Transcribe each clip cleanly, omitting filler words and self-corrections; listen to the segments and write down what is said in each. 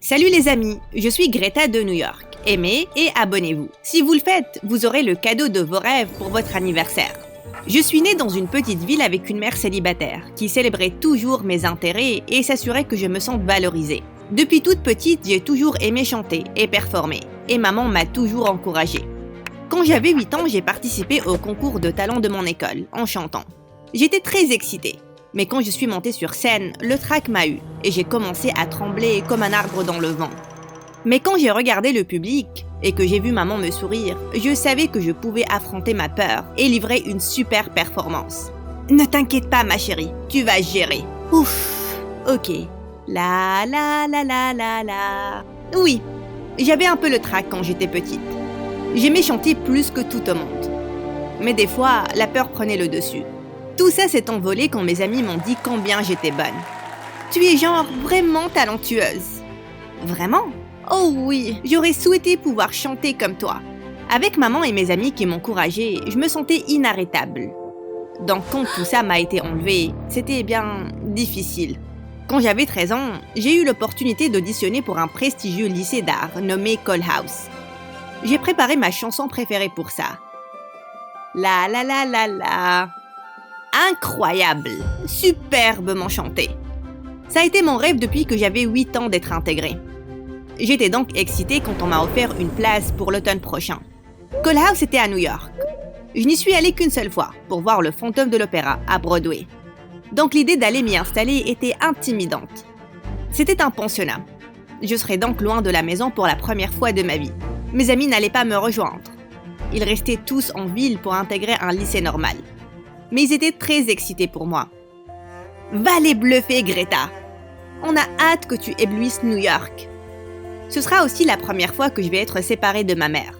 Salut les amis, je suis Greta de New York. Aimez et abonnez-vous. Si vous le faites, vous aurez le cadeau de vos rêves pour votre anniversaire. Je suis née dans une petite ville avec une mère célibataire qui célébrait toujours mes intérêts et s'assurait que je me sente valorisée. Depuis toute petite, j'ai toujours aimé chanter et performer, et maman m'a toujours encouragée. Quand j'avais 8 ans, j'ai participé au concours de talent de mon école, en chantant. J'étais très excitée, mais quand je suis montée sur scène, le trac m'a eu, et j'ai commencé à trembler comme un arbre dans le vent. Mais quand j'ai regardé le public, et que j'ai vu maman me sourire, je savais que je pouvais affronter ma peur et livrer une super performance. Ne t'inquiète pas ma chérie, tu vas gérer. Ouf, ok. La la la la la la. Oui, j'avais un peu le trac quand j'étais petite. J'aimais chanter plus que tout au monde. Mais des fois, la peur prenait le dessus. Tout ça s'est envolé quand mes amis m'ont dit combien j'étais bonne. Tu es genre vraiment talentueuse. Vraiment? Oh oui, j'aurais souhaité pouvoir chanter comme toi. Avec maman et mes amis qui m'encourageaient, je me sentais inarrêtable. Donc quand tout ça m'a été enlevé, c'était bien difficile. Quand j'avais 13 ans, j'ai eu l'opportunité d'auditionner pour un prestigieux lycée d'art nommé Colehouse. J'ai préparé ma chanson préférée pour ça. La la la la la. Incroyable, superbement chanté. Ça a été mon rêve depuis que j'avais 8 ans d'être intégrée. J'étais donc excitée quand on m'a offert une place pour l'automne prochain. Colehouse était à New York. Je n'y suis allée qu'une seule fois, pour voir le Fantôme de l'Opéra à Broadway. Donc l'idée d'aller m'y installer était intimidante. C'était un pensionnat. Je serais donc loin de la maison pour la première fois de ma vie. Mes amis n'allaient pas me rejoindre. Ils restaient tous en ville pour intégrer un lycée normal. Mais ils étaient très excités pour moi. Va les bluffer, Greta! On a hâte que tu éblouisses New York. Ce sera aussi la première fois que je vais être séparée de ma mère.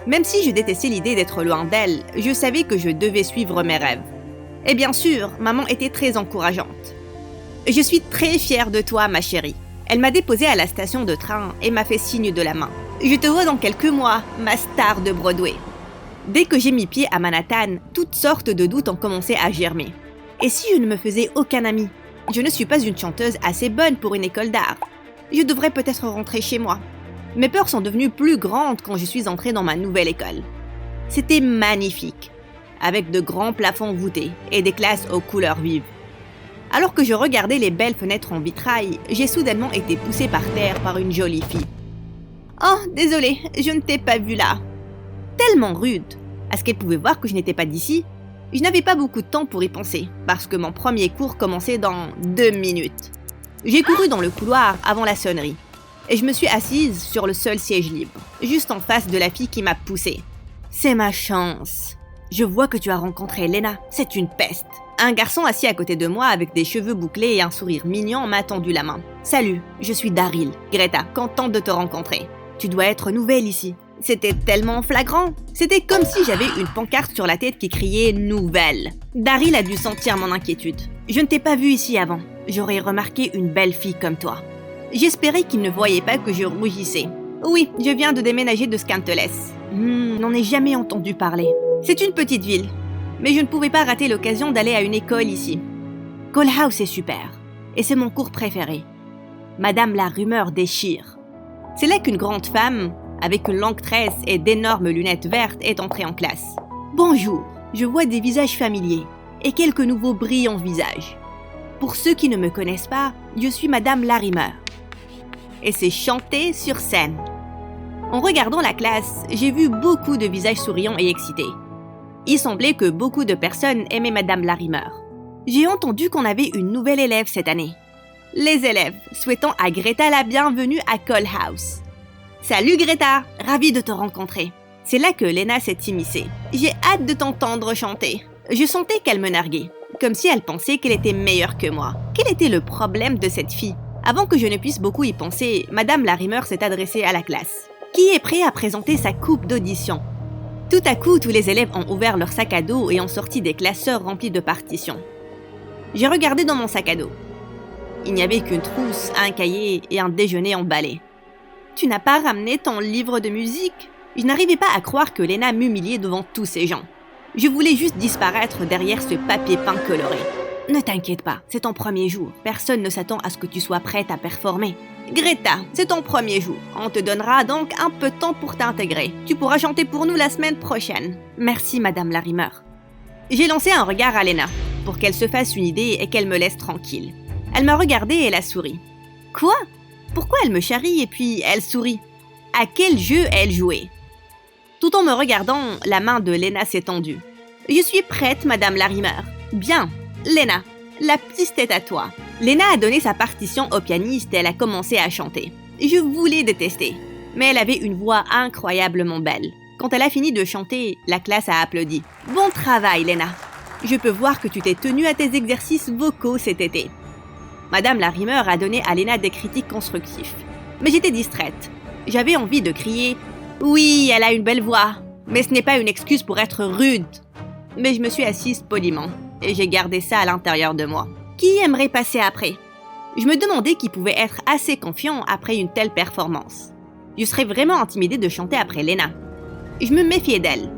Même si je détestais l'idée d'être loin d'elle, je savais que je devais suivre mes rêves. Et bien sûr, maman était très encourageante. Je suis très fière de toi, ma chérie. Elle m'a déposée à la station de train et m'a fait signe de la main. Je te vois dans quelques mois, ma star de Broadway. Dès que j'ai mis pied à Manhattan, toutes sortes de doutes ont commencé à germer. Et si je ne me faisais aucun ami? Je ne suis pas une chanteuse assez bonne pour une école d'art. Je devrais peut-être rentrer chez moi. Mes peurs sont devenues plus grandes quand je suis entrée dans ma nouvelle école. C'était magnifique, avec de grands plafonds voûtés et des classes aux couleurs vives. Alors que je regardais les belles fenêtres en vitrail, j'ai soudainement été poussée par terre par une jolie fille. « Oh, désolée, je ne t'ai pas vue là. » Tellement rude. Est-ce qu'elle pouvait voir que je n'étais pas d'ici? Je n'avais pas beaucoup de temps pour y penser, parce que mon premier cours commençait dans 2 minutes. J'ai couru dans le couloir avant la sonnerie, et je me suis assise sur le seul siège libre, juste en face de la fille qui m'a poussée. C'est ma chance. Je vois que tu as rencontré Lena, c'est une peste. Un garçon assis à côté de moi avec des cheveux bouclés et un sourire mignon m'a tendu la main. Salut, je suis Daryl. Greta, contente de te rencontrer. Tu dois être nouvelle ici. C'était tellement flagrant. C'était comme si j'avais une pancarte sur la tête qui criait « Nouvelle ». Daryl a dû sentir mon inquiétude. Je ne t'ai pas vue ici avant. J'aurais remarqué une belle fille comme toi. J'espérais qu'il ne voyait pas que je rougissais. Oui, je viens de déménager de Scantless. N'en ai jamais entendu parler. C'est une petite ville. Mais je ne pouvais pas rater l'occasion d'aller à une école ici. Colehouse est super. Et c'est mon cours préféré. Madame la rumeur déchire. C'est là qu'une grande femme, avec une longue tresse et d'énormes lunettes vertes, est entrée en classe. Bonjour, je vois des visages familiers et quelques nouveaux brillants visages. Pour ceux qui ne me connaissent pas, je suis Madame Larimer. Et c'est chanter sur scène. En regardant la classe, j'ai vu beaucoup de visages souriants et excités. Il semblait que beaucoup de personnes aimaient Madame Larimer. J'ai entendu qu'on avait une nouvelle élève cette année. Les élèves souhaitant à Greta la bienvenue à Colehouse. Salut Greta, ravie de te rencontrer. C'est là que Lena s'est immiscée. J'ai hâte de t'entendre chanter. Je sentais qu'elle me narguait, comme si elle pensait qu'elle était meilleure que moi. Quel était le problème de cette fille? Avant que je ne puisse beaucoup y penser, Madame Larimer s'est adressée à la classe. Qui est prêt à présenter sa coupe d'audition? Tout à coup, tous les élèves ont ouvert leur sac à dos et ont sorti des classeurs remplis de partitions. J'ai regardé dans mon sac à dos. Il n'y avait qu'une trousse, un cahier et un déjeuner emballé. Tu n'as pas ramené ton livre de musique? Je n'arrivais pas à croire que Lena m'humiliait devant tous ces gens. Je voulais juste disparaître derrière ce papier peint coloré. Ne t'inquiète pas, c'est ton premier jour. Personne ne s'attend à ce que tu sois prête à performer. Greta, c'est ton premier jour. On te donnera donc un peu de temps pour t'intégrer. Tu pourras chanter pour nous la semaine prochaine. Merci, Madame Larimer. J'ai lancé un regard à Lena, pour qu'elle se fasse une idée et qu'elle me laisse tranquille. Elle m'a regardé et elle a souri. Quoi? Pourquoi elle me charrie et puis elle sourit? À quel jeu elle jouait? Tout en me regardant, la main de Lena s'est tendue. Je suis prête, Madame Larimer. Bien, Lena, la piste est à toi. Lena a donné sa partition au pianiste et elle a commencé à chanter. Je voulais détester, mais elle avait une voix incroyablement belle. Quand elle a fini de chanter, la classe a applaudi. Bon travail, Lena. Je peux voir que tu t'es tenue à tes exercices vocaux cet été. Madame Larimer a donné à Lena des critiques constructives. Mais j'étais distraite. J'avais envie de crier « Oui, elle a une belle voix, mais ce n'est pas une excuse pour être rude !» Mais je me suis assise poliment et j'ai gardé ça à l'intérieur de moi. Qui aimerait passer après? Je me demandais qui pouvait être assez confiant après une telle performance. Je serais vraiment intimidée de chanter après Lena. Je me méfiais d'elle,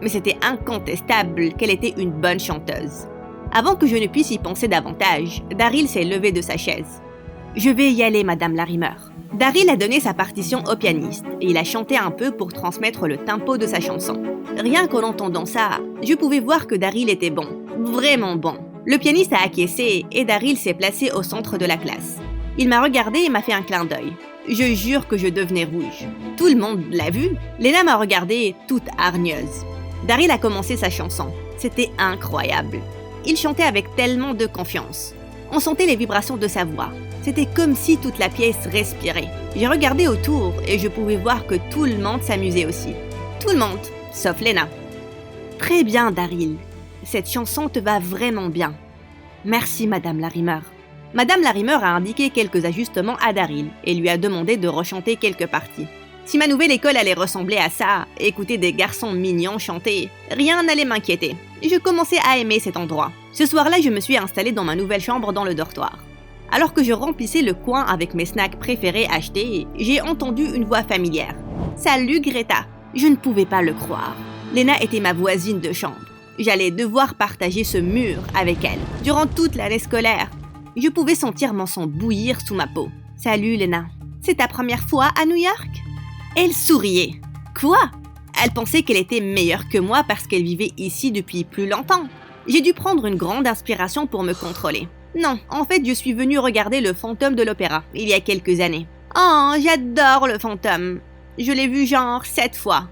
mais c'était incontestable qu'elle était une bonne chanteuse. Avant que je ne puisse y penser davantage, Daryl s'est levé de sa chaise. « Je vais y aller, Madame Larimer. » Daryl a donné sa partition au pianiste et il a chanté un peu pour transmettre le tempo de sa chanson. Rien qu'en entendant ça, je pouvais voir que Daryl était bon, vraiment bon. Le pianiste a acquiescé et Daryl s'est placé au centre de la classe. Il m'a regardé et m'a fait un clin d'œil. Je jure que je devenais rouge. Tout le monde l'a vu. Lena m'a regardée toute hargneuse. Daryl a commencé sa chanson. C'était incroyable. Il chantait avec tellement de confiance. On sentait les vibrations de sa voix. C'était comme si toute la pièce respirait. J'ai regardé autour et je pouvais voir que tout le monde s'amusait aussi. Tout le monde, sauf Lena. Très bien, Daryl. Cette chanson te va vraiment bien. Merci, Madame Larimer. Madame Larimer a indiqué quelques ajustements à Daryl et lui a demandé de rechanter quelques parties. Si ma nouvelle école allait ressembler à ça, écouter des garçons mignons chanter, rien n'allait m'inquiéter. Je commençais à aimer cet endroit. Ce soir-là, je me suis installée dans ma nouvelle chambre dans le dortoir. Alors que je remplissais le coin avec mes snacks préférés achetés, j'ai entendu une voix familière. « Salut Greta !» Je ne pouvais pas le croire. Lena était ma voisine de chambre. J'allais devoir partager ce mur avec elle. Durant toute l'année scolaire, je pouvais sentir mon sang bouillir sous ma peau. « Salut Lena, c'est ta première fois à New York ?» Elle souriait. Quoi? Elle pensait qu'elle était meilleure que moi parce qu'elle vivait ici depuis plus longtemps. J'ai dû prendre une grande inspiration pour me contrôler. Non, en fait, je suis venue regarder le Fantôme de l'Opéra, il y a quelques années. Oh, j'adore le Fantôme. Je l'ai vu genre 7 fois.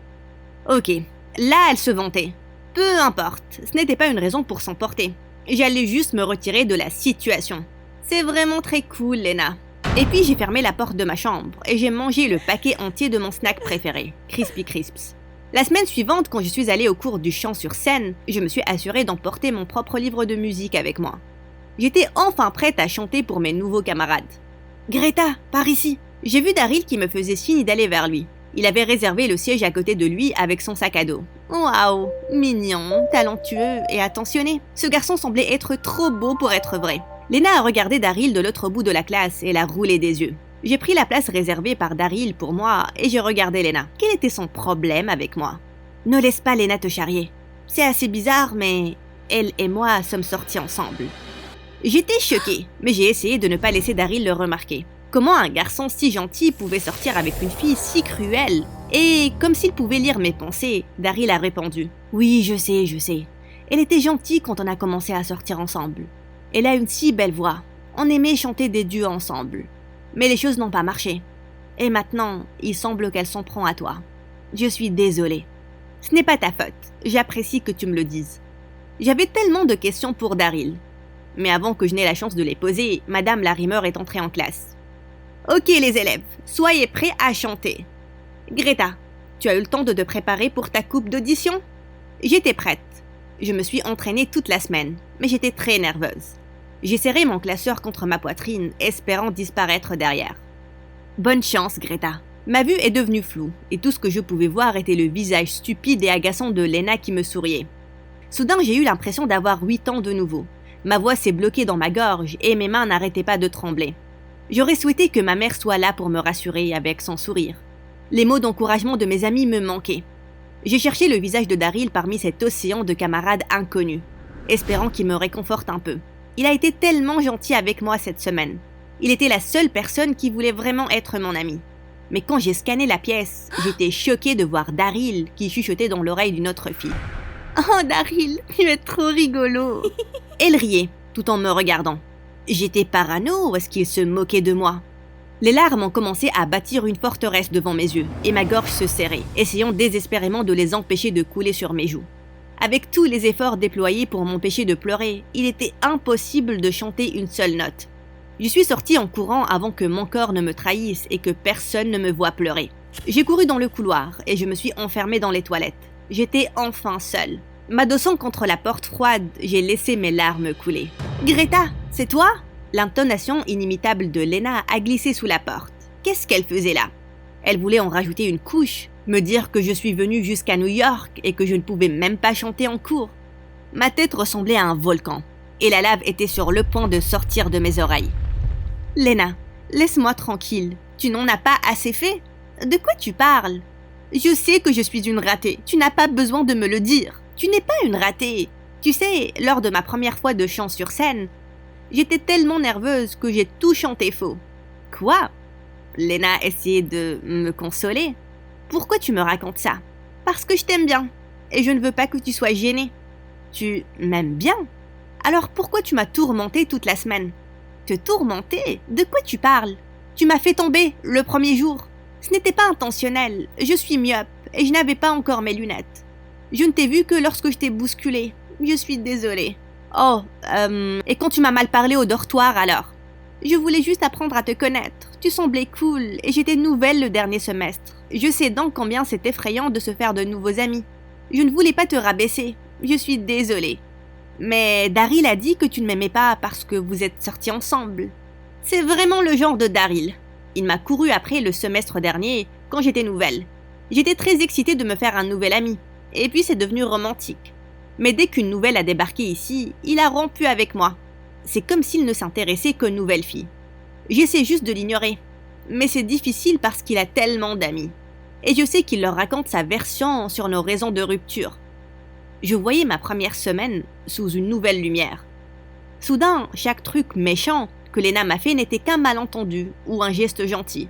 Ok, là, elle se vantait. Peu importe, ce n'était pas une raison pour s'emporter. J'allais juste me retirer de la situation. C'est vraiment très cool, Lena. Et puis j'ai fermé la porte de ma chambre et j'ai mangé le paquet entier de mon snack préféré, Crispy Crisps. La semaine suivante, quand je suis allée au cours du chant sur scène, je me suis assurée d'emporter mon propre livre de musique avec moi. J'étais enfin prête à chanter pour mes nouveaux camarades. « Greta, par ici !» J'ai vu Daryl qui me faisait signe d'aller vers lui. Il avait réservé le siège à côté de lui avec son sac à dos. Waouh, mignon, talentueux et attentionné. Ce garçon semblait être trop beau pour être vrai. Lena a regardé Daryl de l'autre bout de la classe et l'a roulé des yeux. J'ai pris la place réservée par Daryl pour moi et j'ai regardé Lena. Quel était son problème avec moi? Ne laisse pas Lena te charrier. C'est assez bizarre, mais elle et moi sommes sortis ensemble. J'étais choquée, mais j'ai essayé de ne pas laisser Daryl le remarquer. Comment un garçon si gentil pouvait sortir avec une fille si cruelle? Et comme s'il pouvait lire mes pensées, Daryl a répondu. Oui, je sais. Elle était gentille quand on a commencé à sortir ensemble. Elle a une si belle voix. On aimait chanter des duos ensemble. Mais les choses n'ont pas marché. Et maintenant, il semble qu'elle s'en prend à toi. Je suis désolée. Ce n'est pas ta faute. J'apprécie que tu me le dises. J'avais tellement de questions pour Daryl. Mais avant que je n'aie la chance de les poser, Madame Larimer est entrée en classe. Ok les élèves, soyez prêts à chanter. Greta, tu as eu le temps de te préparer pour ta coupe d'audition? J'étais prête. Je me suis entraînée toute la semaine, mais j'étais très nerveuse. J'ai serré mon classeur contre ma poitrine, espérant disparaître derrière. Bonne chance, Greta. Ma vue est devenue floue, et tout ce que je pouvais voir était le visage stupide et agaçant de Lena qui me souriait. Soudain, j'ai eu l'impression d'avoir 8 ans de nouveau. Ma voix s'est bloquée dans ma gorge et mes mains n'arrêtaient pas de trembler. J'aurais souhaité que ma mère soit là pour me rassurer avec son sourire. Les mots d'encouragement de mes amis me manquaient. J'ai cherché le visage de Daryl parmi cet océan de camarades inconnus, espérant qu'il me réconforte un peu. Il a été tellement gentil avec moi cette semaine. Il était la seule personne qui voulait vraiment être mon ami. Mais quand j'ai scanné la pièce, j'étais choquée de voir Daryl qui chuchotait dans l'oreille d'une autre fille. « Oh Daryl, tu es trop rigolo !» Elle riait, tout en me regardant. J'étais parano ou est-ce qu'il se moquait de moi? Les larmes ont commencé à bâtir une forteresse devant mes yeux et ma gorge se serrait, essayant désespérément de les empêcher de couler sur mes joues. Avec tous les efforts déployés pour m'empêcher de pleurer, il était impossible de chanter une seule note. Je suis sortie en courant avant que mon corps ne me trahisse et que personne ne me voie pleurer. J'ai couru dans le couloir et je me suis enfermée dans les toilettes. J'étais enfin seule. M'adossant contre la porte froide, j'ai laissé mes larmes couler. « Greta, c'est toi ?» L'intonation inimitable de Lena a glissé sous la porte. Qu'est-ce qu'elle faisait là? Elle voulait en rajouter une couche, me dire que je suis venue jusqu'à New York et que je ne pouvais même pas chanter en cours. Ma tête ressemblait à un volcan et la lave était sur le point de sortir de mes oreilles. « Lena, laisse-moi tranquille, tu n'en as pas assez fait? De quoi tu parles? Je sais que je suis une ratée, tu n'as pas besoin de me le dire. Tu n'es pas une ratée. Tu sais, lors de ma première fois de chant sur scène, j'étais tellement nerveuse que j'ai tout chanté faux. »« Quoi ?» Lena essayait de me consoler. « Pourquoi tu me racontes ça? »« Parce que je t'aime bien, et je ne veux pas que tu sois gênée. »« Tu m'aimes bien? Alors pourquoi tu m'as tourmentée toute la semaine? »« Te tourmenter? De quoi tu parles? Tu m'as fait tomber le premier jour. Ce n'était pas intentionnel, je suis myope, et je n'avais pas encore mes lunettes. Je ne t'ai vu que lorsque je t'ai bousculée. Je suis désolée. » « Oh, et quand tu m'as mal parlé au dortoir alors? Je voulais juste apprendre à te connaître. Tu semblais cool et j'étais nouvelle le dernier semestre. Je sais donc combien c'est effrayant de se faire de nouveaux amis. Je ne voulais pas te rabaisser. Je suis désolée. Mais Daryl a dit que tu ne m'aimais pas parce que vous êtes sortis ensemble. C'est vraiment le genre de Daryl. Il m'a couru après le semestre dernier quand j'étais nouvelle. J'étais très excitée de me faire un nouvel ami. Et puis c'est devenu romantique. Mais dès qu'une nouvelle a débarqué ici, il a rompu avec moi. C'est comme s'il ne s'intéressait qu'aux nouvelles filles. J'essaie juste de l'ignorer. Mais c'est difficile parce qu'il a tellement d'amis. Et je sais qu'il leur raconte sa version sur nos raisons de rupture. Je voyais ma première semaine sous une nouvelle lumière. Soudain, chaque truc méchant que Lena m'a fait n'était qu'un malentendu ou un geste gentil.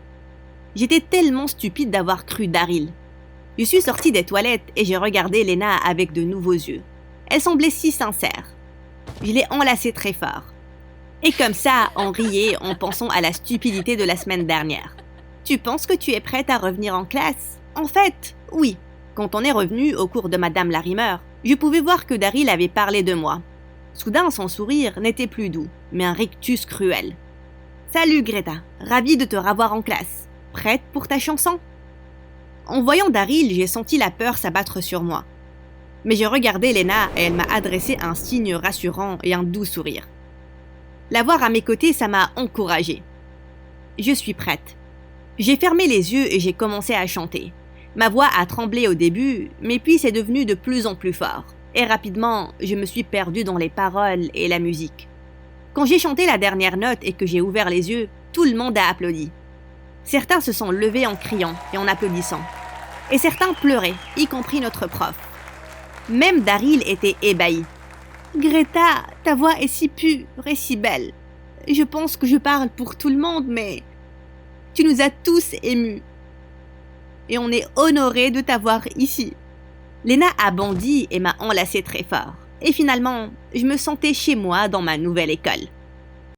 J'étais tellement stupide d'avoir cru Daryl. Je suis sortie des toilettes et j'ai regardé Lena avec de nouveaux yeux. Elle semblait si sincère. Je l'ai enlacée très fort. Et comme ça, on riait en pensant à la stupidité de la semaine dernière. « Tu penses que tu es prête à revenir en classe? » En fait, oui. Quand on est revenu au cours de Madame Larimer, je pouvais voir que Daryl avait parlé de moi. Soudain, son sourire n'était plus doux, mais un rictus cruel. « Salut Greta, ravie de te revoir en classe. Prête pour ta chanson? » En voyant Daryl, j'ai senti la peur s'abattre sur moi. Mais j'ai regardé Lena et elle m'a adressé un signe rassurant et un doux sourire. La voir à mes côtés, ça m'a encouragée. Je suis prête. J'ai fermé les yeux et j'ai commencé à chanter. Ma voix a tremblé au début, mais puis c'est devenu de plus en plus fort. Et rapidement, je me suis perdue dans les paroles et la musique. Quand j'ai chanté la dernière note et que j'ai ouvert les yeux, tout le monde a applaudi. Certains se sont levés en criant et en applaudissant. Et certains pleuraient, y compris notre prof. Même Daryl était ébahi. « Greta, ta voix est si pure et si belle. Je pense que je parle pour tout le monde, mais tu nous as tous émus. Et on est honorés de t'avoir ici. » Lena a bondi et m'a enlacée très fort. Et finalement, je me sentais chez moi dans ma nouvelle école.